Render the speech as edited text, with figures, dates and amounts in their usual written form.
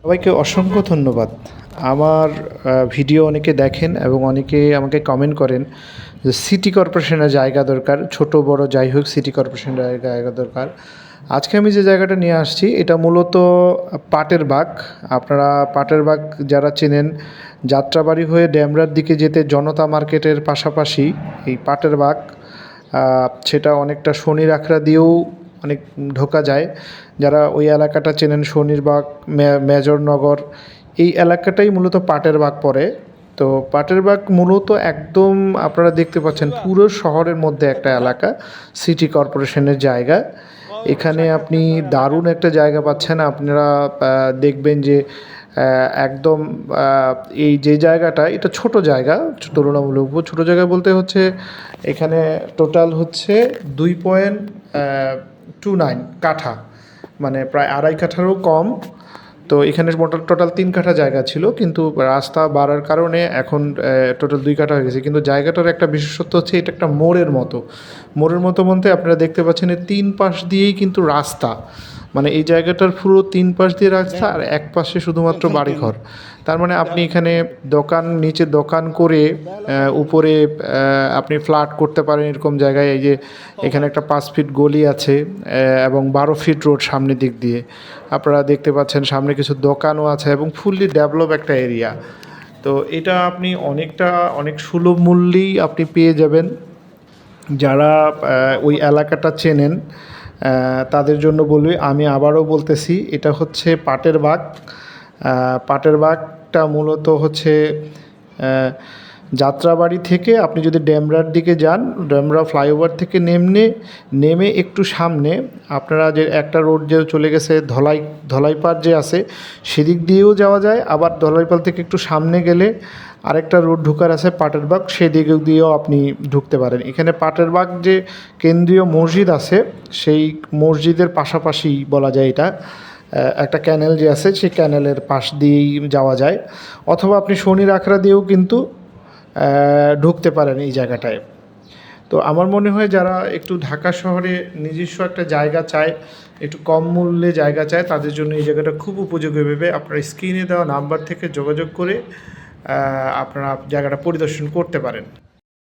সবাইকে অসংখ্য ধন্যবাদ। আমার ভিডিও অনেকে দেখেন এবং অনেকে আমাকে কমেন্ট করেন যে সিটি কর্পোরেশনের জায়গা দরকার, ছোট বড় যাই হোক সিটি কর্পোরেশনের জায়গা দরকার। আজকে আমি যে জায়গাটা নিয়ে আসছি এটা মূলত পাটের বাগ। আপনারা পাটের বাগ যারা চেনেন, যাত্রাবাড়ি হয়ে ড্যামরার দিকে যেতে জনতা মার্কেটের পাশাপাশি এই পাটের বাগ, সেটা অনেকটা শনির আখড়া দিয়েও অনেক ঢোকা যায়। যারা ওই এলাকাটা চেনেন, শনিরবাগ, মেজরনগর, এই এলাকাটাই মূলত পাটের বাগ পড়ে। তো পাটের বাগ মূলত একদম আপনারা দেখতে পাচ্ছেন পুরো শহরের মধ্যে একটা এলাকা, সিটি কর্পোরেশনের জায়গা। এখানে আপনি দারুণ একটা জায়গা পাচ্ছেন। আপনারা দেখবেন যে একদম এই যে জায়গাটা, এটা ছোট জায়গা, তুলনামূলক ছোট জায়গা বলতে হচ্ছে এখানে টোটাল হচ্ছে 2.29 কাঠা, মানে প্রায় আড়াই কাঠারও কম। তো এখানে টোটাল 3 কাঠা জায়গা ছিল, কিন্তু রাস্তা বাড়ার কারণে এখন টোটাল 2 কাঠা হয়ে গেছে। কিন্তু জায়গাটার একটা বিশেষত্ব হচ্ছে এটা একটা মোড়ের মতো বলতে আপনারা দেখতে পাচ্ছেন এর 3 পাশ দিয়েই কিন্তু রাস্তা, মানে এই জায়গাটার পুরো 3 পাশ দিয়ে রাস্তা আর এক পাশে শুধুমাত্র বাড়িঘর। তার মানে আপনি এখানে নিচে দোকান করে উপরে আপনি ফ্ল্যাট করতে পারেন এরকম জায়গায়। এই যে এখানে একটা 5 ফিট গলি আছে এবং 12 ফিট রোড সামনের দিক দিয়ে আপনারা দেখতে পাচ্ছেন। সামনে কিছু দোকানও আছে এবং ফুললি ডেভেলপ একটা এরিয়া। তো এটা আপনি অনেক সুলভ মূল্যেই আপনি পেয়ে যাবেন। যারা ওই এলাকাটা চেনেন তাদের জন্য বলি, আমি আবারও বলতেছি, এটা হচ্ছে পাটের বাগ। পাটের বাগটা মূলত হচ্ছে যাত্রাবাড়ি থেকে আপনি যদি ডেমরার দিকে যান, ডেমরা ফ্লাইওভার থেকে নেমে একটু সামনে আপনারা যে একটা রোড যে চলে গেছে ধলাইপাড় যে আছে, সেদিক দিয়েও যাওয়া যায়। আবার ধলাইপাড় থেকে একটু সামনে গেলে আরেকটা রোড ঢোকার আছে পাটের বাগ, সেদিক দিয়েও আপনি ঢুকতে পারেন। এখানে পাটের বাগ যে কেন্দ্রীয় মসজিদ আছে, সেই মসজিদের পাশাপাশি বলা যায় এটা একটা ক্যানেল যে আছে, সেই ক্যানেলের পাশ দিয়েই যাওয়া যায়। অথবা আপনি শনির আখড়া দিয়েও কিন্তু ঢুকতে পারেন এই জায়গাটায়। তো আমার মনে হয় যারা একটু ঢাকা শহরে নিজস্ব একটা জায়গা চায়, একটু কম মূল্যে জায়গা চায়, তাদের জন্য এই জায়গাটা খুব উপযোগী ভেবে আপনার স্ক্রিনে দেওয়া নাম্বার থেকে যোগাযোগ করে আপনারা জায়গাটা পরিদর্শন করতে পারেন।